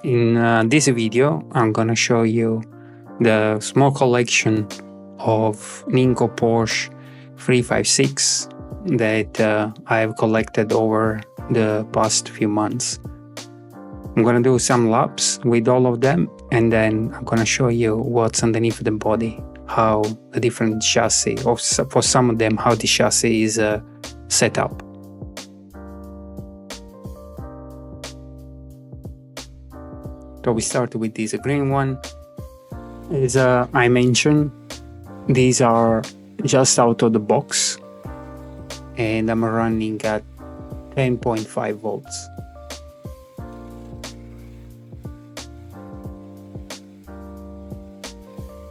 In this video, I'm gonna show you the small collection of Ninco Porsche 356 that I have collected over the past few months. I'm gonna do some laps with all of them, and then I'm gonna show you what's underneath the body, how the different chassis, or for some of them, how the chassis is set up. So we start with this green one. As I mentioned, these are just out of the box, and I'm running at 10.5 volts.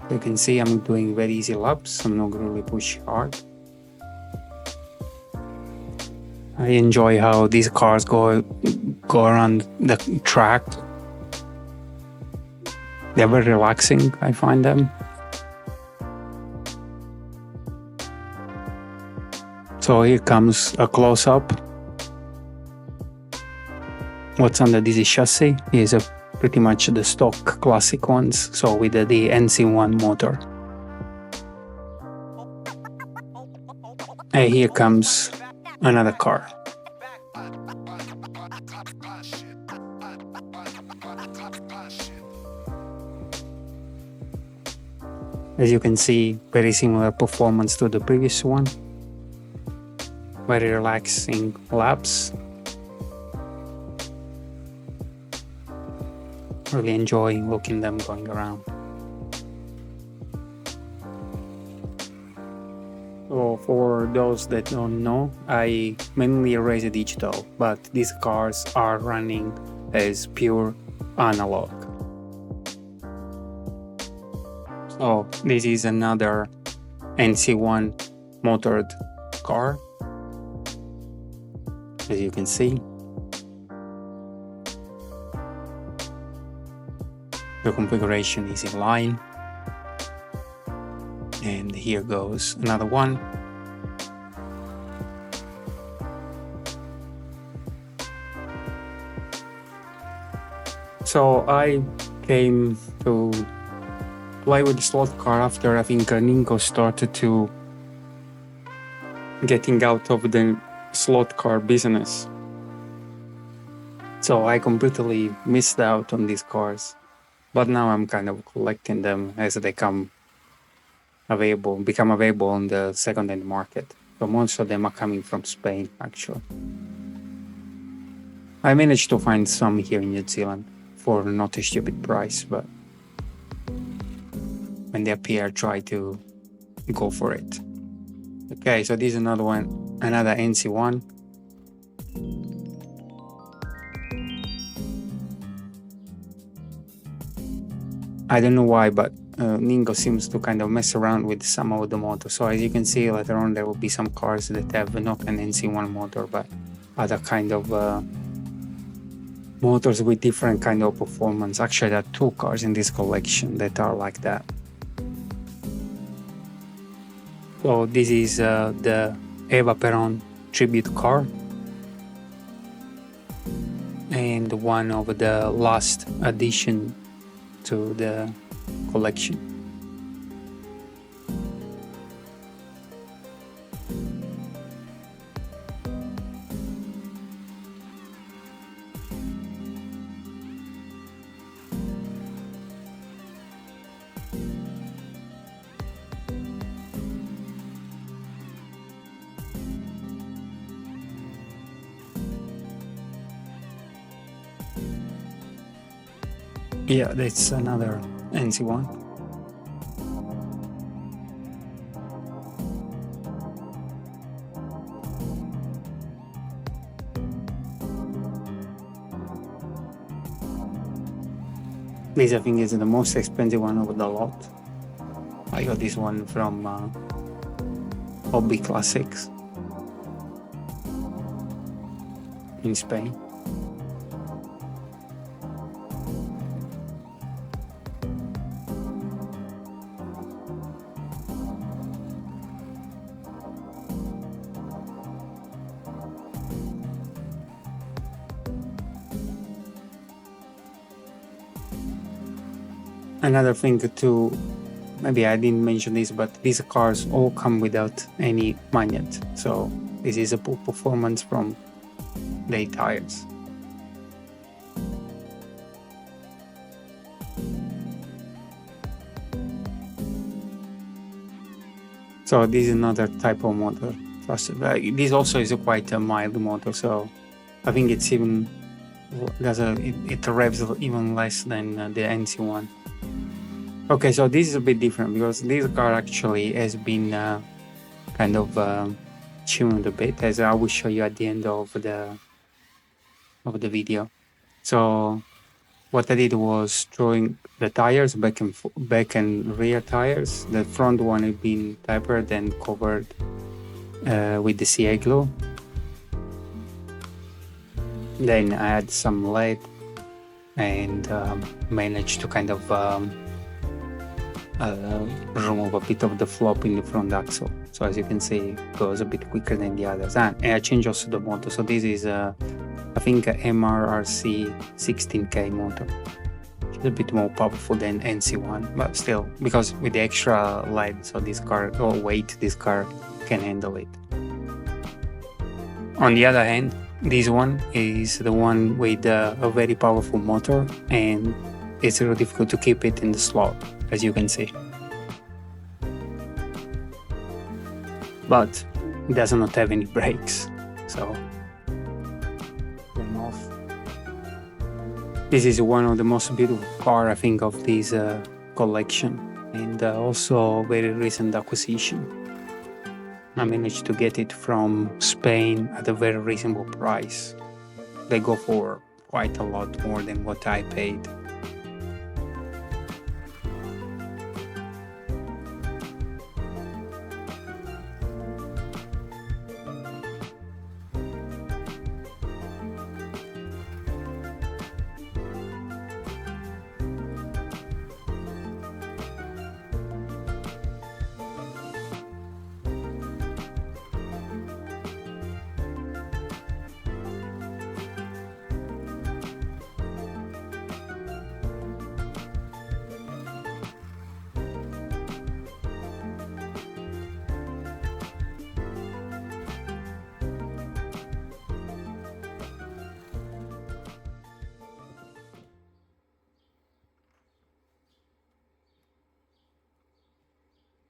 You can see I'm doing very easy laps. I'm not really push hard. I enjoy how these cars go around the track. They're very relaxing, I find them. So here comes a close-up. What's under this chassis is pretty much the stock classic ones, so with the NC1 motor. And here comes another car. As you can see, very similar performance to the previous one. Very relaxing laps. Really enjoy looking them going around. So for those that don't know, I mainly race digital, but these cars are running as pure analog. So this is another NC1 motored car, as you can see. The configuration is in line. And here goes another one. So I came to play with the slot car after I think Ninco started to getting out of the slot car business. So I completely missed out on these cars, but now I'm kind of collecting them as they become available on the second-hand market. So most of them are coming from Spain, actually. I managed to find some here in New Zealand for not a stupid price, but when they appear, I try to go for it. Okay, so this is another one, another NC1. I don't know why, but Ninco seems to kind of mess around with some of the motors. So as you can see later on, there will be some cars that have not an NC1 motor, but other kind of motors with different kind of performance. Actually, there are two cars in this collection that are like that. So this is the Eva Peron tribute car, and one of the last addition to the collection. Yeah, that's another NC1. This I think is the most expensive one of the lot. I got this one from Hobby Classics in Spain. Another thing too, maybe I didn't mention this, but these cars all come without any magnet. So this is a poor performance from their tires. So this is another type of motor. This also is quite a mild motor, so I think it's even it revs even less than the NC1. Okay, so this is a bit different because this car actually has been kind of tuned a bit, as I will show you at the end of the video. So what I did was throwing the tires, back and rear tires. The front one had been tapered and covered with the CA glue. Then I had some lead and managed to kind of remove a bit of the flop in the front axle. So as you can see, it goes a bit quicker than the others. And I changed also the motor. So this is I think a MRRC 16K motor. It's a bit more powerful than NC1, but still, because with the extra lead, so this car, or weight, this car can handle it. On the other hand, this one is the one with a very powerful motor, and it's really difficult to keep it in the slot, as you can see. But it does not have any brakes, so turn off. This is one of the most beautiful cars, I think, of this collection, and also very recent acquisition. I managed to get it from Spain at a very reasonable price. They go for quite a lot more than what I paid.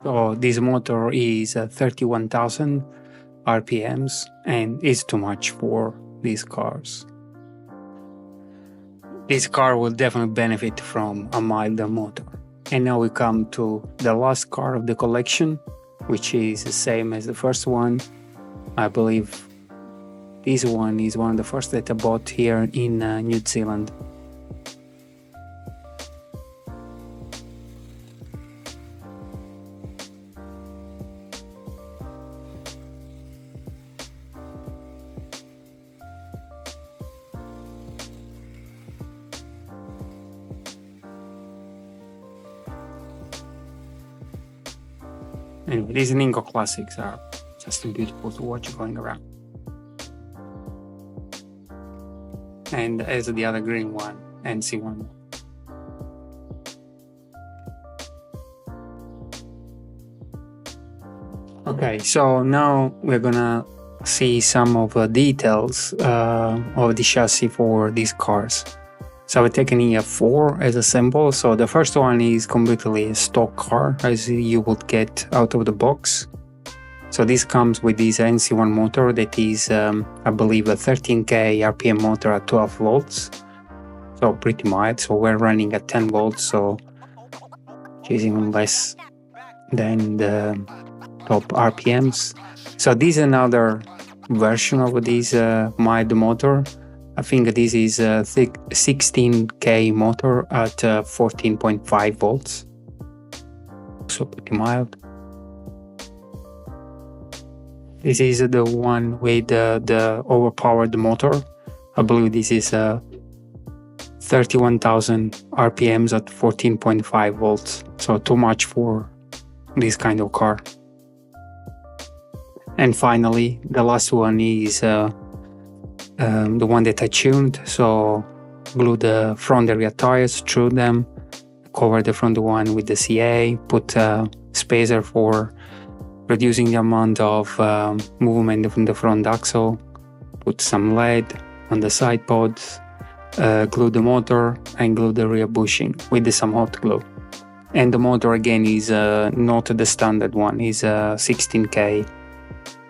So this motor is 31,000 RPMs and is too much for these cars. This car will definitely benefit from a milder motor. And now we come to the last car of the collection, which is the same as the first one. I believe this one is one of the first that I bought here in New Zealand. Anyway, these Ninco classics are just beautiful to watch going around. And as the other green one, NC1. Okay, so now we're gonna see some of the details of the chassis for these cars. So I've taken here 4 as a sample. So the first one is completely a stock car, as you would get out of the box. So this comes with this NC1 motor that is, I believe, a 13K RPM motor at 12 volts. So pretty mild. So we're running at 10 volts, so which is even less than the top RPMs. So this is another version of this mild motor. I think this is a 16K motor at 14.5 volts. So pretty mild. This is the one with the overpowered motor. I believe this is 31,000 RPMs at 14.5 volts. So too much for this kind of car. And finally, the last one is the one that I tuned. So glue the front and rear tires through them, cover the front one with the CA, put a spacer for reducing the amount of movement from the front axle, put some lead on the side pods, glue the motor and glue the rear bushing with some hot glue. And the motor again is not the standard one, is 16K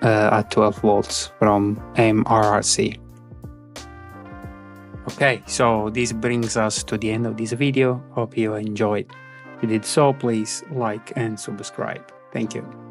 at 12 volts from MRRC. Okay, so this brings us to the end of this video. Hope you enjoyed. If you did so, please like and subscribe. Thank you.